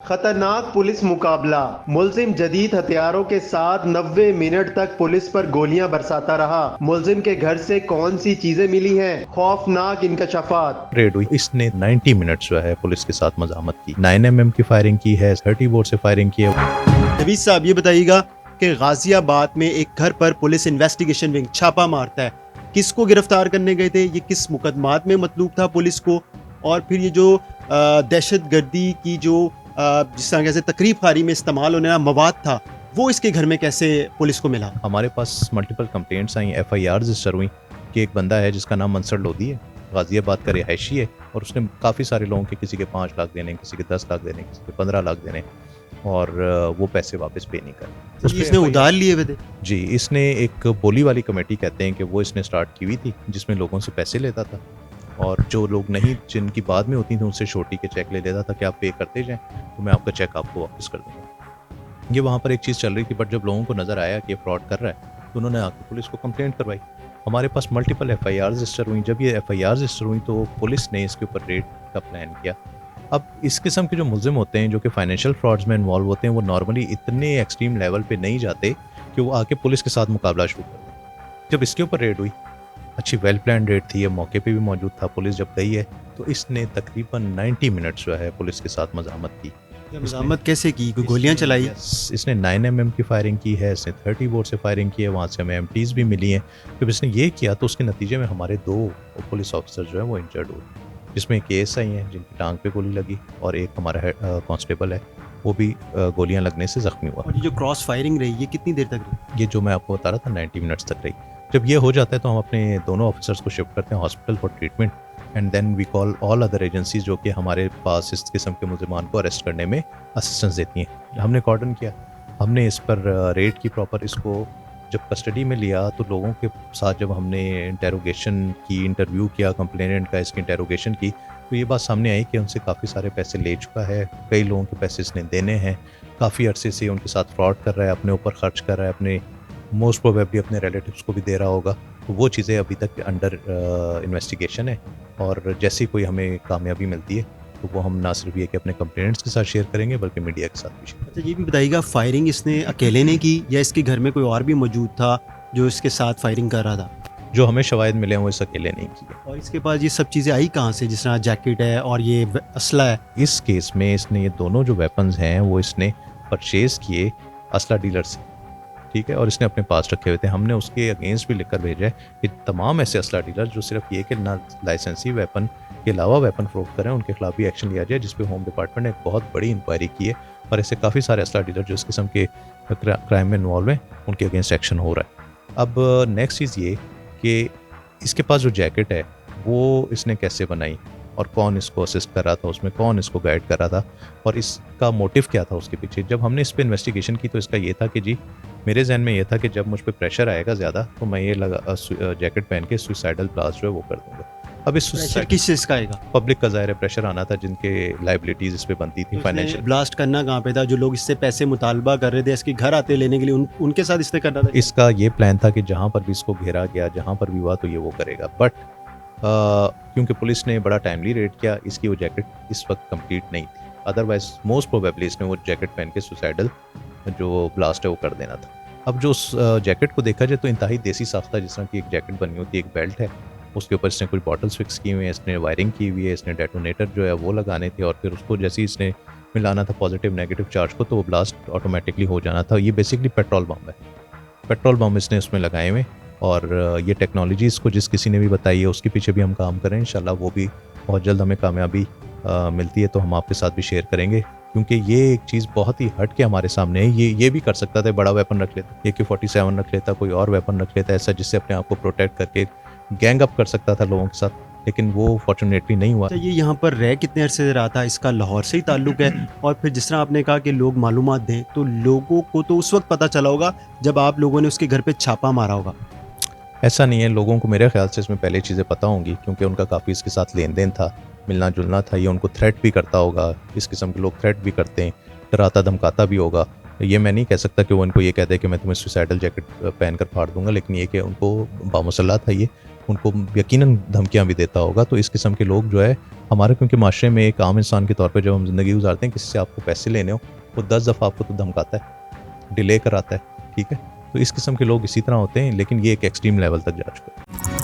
खतरनाक पुलिस मुकाबला। मुलजिम जदीद हथियारों के साथ 90 मिनट तक पुलिस पर गोलियां बरसाता रहा। मुलजिम के घर से कौन सी चीजें मिली हैं? खौफनाक इंकशाफात। रेड हुई। इसने 90 मिनट्स जो है पुलिस के साथ मजामत की। 9mm की फायरिंग की है, 30 बोर से फायरिंग की है। नवीद साहब ये बताइएगा कि गाजियाबाद में एक घर पर पुलिस इन्वेस्टिगेशन विंग छापा मारता है। किसको गिरफ्तार करने गए थे? ये किस मुकदमात में मतलूब था पुलिस को? और फिर ये जो दहशत गर्दी की जो जिस तरह से तकरीब खारी में इस्तेमाल होने वाला मवाद था, वो इसके घर में कैसे पुलिस को मिला? हमारे पास मल्टीपल कंप्लेंट्स आई, FIR रजिस्टर हुई कि एक बंदा है जिसका नाम मंसर लोधी है, गाजियाबाद का रिहायशी है, और उसने काफ़ी सारे लोगों के, किसी के 5 लाख देने, किसी के 10 लाख देने, किसी के 15 लाख देने, और वो पैसे वापस पे नहीं कर। तो इसने उधार लिए हुए थे? जी, इसने एक बोली वाली कमेटी कहते हैं कि वो इसने स्टार्ट की हुई थी, जिसमें लोगों से पैसे लेता था, और जो लोग नहीं, जिनकी बाद में होती थी, उनसे छोटी के चेक ले लेता था कि आप पे करते जाएं तो मैं आपका चेक आपको वापस कर दूंगा। ये वहाँ पर एक चीज़ चल रही थी, बट जब लोगों को नज़र आया कि फ्रॉड कर रहा है तो उन्होंने आके पुलिस को कंप्लेंट करवाई। हमारे पास मल्टीपल FIR रजिस्टर हुई। जब ये FIR रजिस्टर हुई तो पुलिस ने इसके ऊपर रेड का प्लान किया। अब इस किस्म के जो मुलजिम होते हैं जो कि फाइनेंशियल फ्रॉड्स में इन्वॉल्व होते हैं, वो नॉर्मली इतने एक्सट्रीम लेवल पे नहीं जाते कि वो आके पुलिस के साथ मुकाबला शुरू कर दें। जब इसके ऊपर रेड हुई, अच्छी वेल प्लान रेड थी, ये मौके पे भी मौजूद था, पुलिस जब गई है तो इसने तकरीबन 90 मिनट्स जो है पुलिस के साथ मजामत की। मजामत कैसे की? कोई गोलियां चलाई? इसने 9mm की फायरिंग की है, इसने 30 बोर से फायरिंग की है, वहाँ से हमें MTs भी मिली हैं। जब इसने ये किया तो उसके नतीजे में हमारे 2 पुलिस ऑफिसर जो है वो इंजर्ड हुए, जिसमें एक ASI हैं जिनकी टांग पे गोली लगी, और एक हमारा कांस्टेबल है, वो भी गोलियां लगने से ज़ख्मी हुआ। और ये जो क्रॉस फायरिंग रही, ये कितनी देर तक रही? ये जो मैं आपको बता रहा था 90 मिनट्स तक रही। जब ये हो जाता है तो हम अपने दोनों ऑफिसर्स को शिफ्ट करते हैं hospital for treatment, and then we call all other agencies जो कि हमारे पास इस किस्म के मुलजिमान को अरेस्ट करने में असिस्टेंस देती हैं। हमने कॉर्डन किया, हमने इस पर रेड की प्रॉपर। इसको जब कस्टडी में लिया तो लोगों के साथ जब हमने इंटेरोगेशन की, इंटरव्यू किया कंप्लेनेंट का, इसकी इंटेरोगेशन की, तो ये बात सामने आई कि उनसे काफ़ी सारे पैसे ले चुका है, कई लोगों के पैसे इसने देने हैं, काफ़ी अरसे से उनके साथ फ्रॉड कर रहा है, अपने ऊपर खर्च कर रहा है, अपने मोस्ट प्रोबेबली अपने रिलेटिव्स को भी दे रहा होगा। तो वो चीज़ें अभी तक अंडर इन्वेस्टिगेशन है, और जैसी कोई हमें कामयाबी मिलती है तो वो हम ना सिर्फ ये कि अपने कंप्लेंट्स के साथ शेयर करेंगे बल्कि मीडिया के साथ भी शेयर। अच्छा, ये भी बताइएगा, फायरिंग इसने अकेले ने की या इसके घर में कोई और भी मौजूद था जो इसके साथ फायरिंग कर रहा था? जो हमें शवाहिद मिले हैं वो इस अकेले नहीं किए। और इसके पास ये सब चीज़ें आई कहाँ से, जिस तरह जैकेट है और ये असला है? इस केस में इसने ये दोनों जो वेपन्स हैं वो इसने परचेज किए असला डीलर से, ठीक है, और इसने अपने पास रखे हुए थे। हमने उसके अगेंस्ट भी लिखकर भेजा है कि तमाम ऐसे असला डीलर जो सिर्फ ये कि ना लाइसेंसी वेपन के अलावा वेपन फरोख्त करें, उनके खिलाफ भी एक्शन लिया जाए, जिस पे होम डिपार्टमेंट ने एक बहुत बड़ी इंक्वायरी की है, और ऐसे काफ़ी सारे असला डीलर जो इस किस्म के क्राइम में इन्वॉल्व हैं उनके अगेंस्ट एक्शन हो रहा है। अब नेक्स्ट चीज़ ये कि इसके पास जो जैकेट है वो इसने कैसे बनाई, और कौन इसको असिस्ट कर रहा था उसमें, कौन इसको गाइड कर रहा था, और इसका मोटिव क्या था उसके पीछे। जब हमने इस पर इन्वेस्टिगेशन की तो इसका ये था कि जी, मेरे जहन में ये था कि जब मुझ पर प्रेशर आएगा ज़्यादा तो मैं ये जैकेट पहन के सुसाइडल ब्लास्ट जो है वो कर दूंगा। अब इस प्रेशर किस चीज़ का आएगा? पब्लिक का ज़ाहिर है प्रेशर आना था, जिनके लाइबिलिटीज़ इस पे बनती थी फाइनेंशियल। ब्लास्ट करना कहाँ पे था? जो लोग इससे पैसे मुतालबा कर रहे थे इसके घर आते लेने के लिए, उनके साथ इसने करना था? इसका ये प्लान था कि जहाँ पर भी इसको घेरा गया, जहाँ पर भी हुआ तो ये वो करेगा, बट क्योंकि पुलिस ने बड़ा टाइमली रेड किया, इसकी वो जैकेट इस वक्त कंप्लीट नहीं थी, अदरवाइज मोस्ट प्रोबेबली इसने वो जैकेट पहन के सुसाइडल जो ब्लास्ट है वो कर देना था। अब जो उस जैकेट को देखा जाए तो इंतहाई देसी साख्ता, जिस तरह की एक जैकेट बनी होती है, एक बेल्ट है, उसके ऊपर इसने कुछ बॉटल्स फिक्स की हुई हैं, इसने वायरिंग की हुई है, इसने डेटोनेटर जो है वो लगाने थे, और फिर उसको जैसे ही इसने मिलाना था पॉजिटिव नेगेटिव चार्ज को तो वो ब्लास्ट ऑटोमेटिकली हो जाना था। ये बेसिकली पेट्रोल बम है, पेट्रोल बम इसने उसमें लगाए हुए, और ये टेक्नोलॉजी इसको जिस किसी ने भी बताई है उसके पीछे भी हम काम करें, इंशाल्लाह वो भी बहुत जल्द हमें कामयाबी मिलती है तो हम आपके साथ भी शेयर करेंगे, क्योंकि ये एक चीज़ बहुत ही हट के हमारे सामने है। ये भी कर सकता था, बड़ा वेपन रख लेता, AK-47 रख लेता, कोई और वेपन रख लेता ऐसा, जिससे अपने आप को प्रोटेक्ट करके गैंग अप कर सकता था लोगों के साथ, लेकिन वो फॉर्चुनेटली नहीं हुआ। ये यहाँ पर रह कितने अरसे से रहा था? इसका लाहौर से ही ताल्लुक है? और फिर जिस तरह आपने कहा कि लोग मालूमात दें, तो लोगों को तो उस वक्त पता चला होगा जब आप लोगों ने उसके घर पे छापा मारा होगा। ऐसा नहीं है, लोगों को मेरे ख्याल से इसमें पहले चीज़ें पता होंगी, क्योंकि उनका काफ़ी इसके साथ लेन देन था, मिलना जुलना था, ये उनको थ्रेट भी करता होगा, इस किस्म के लोग थ्रेट भी करते हैं, डराता धमकाता भी होगा। ये मैं नहीं कह सकता कि वो इनको ये कहते हैं कि मैं तुम्हें सुसाइडल जैकेट पहन कर फाड़ दूंगा, लेकिन ये कि उनको बामुसल्ला था ये, उनको यकीनन धमकियाँ भी देता होगा। तो इस किस्म के लोग जो है हमारे, क्योंकि माशरे में एक आम इंसान के तौर पे जब हम ज़िंदगी गुजारते हैं, किसी से आपको पैसे लेने हो, वो 10 दफ़ा आपको तो धमकाता है, डिले कराता है, ठीक है। तो इस किस्म के लोग इसी तरह होते हैं, लेकिन ये एक एक्सट्रीम लेवल तक जा चुका है।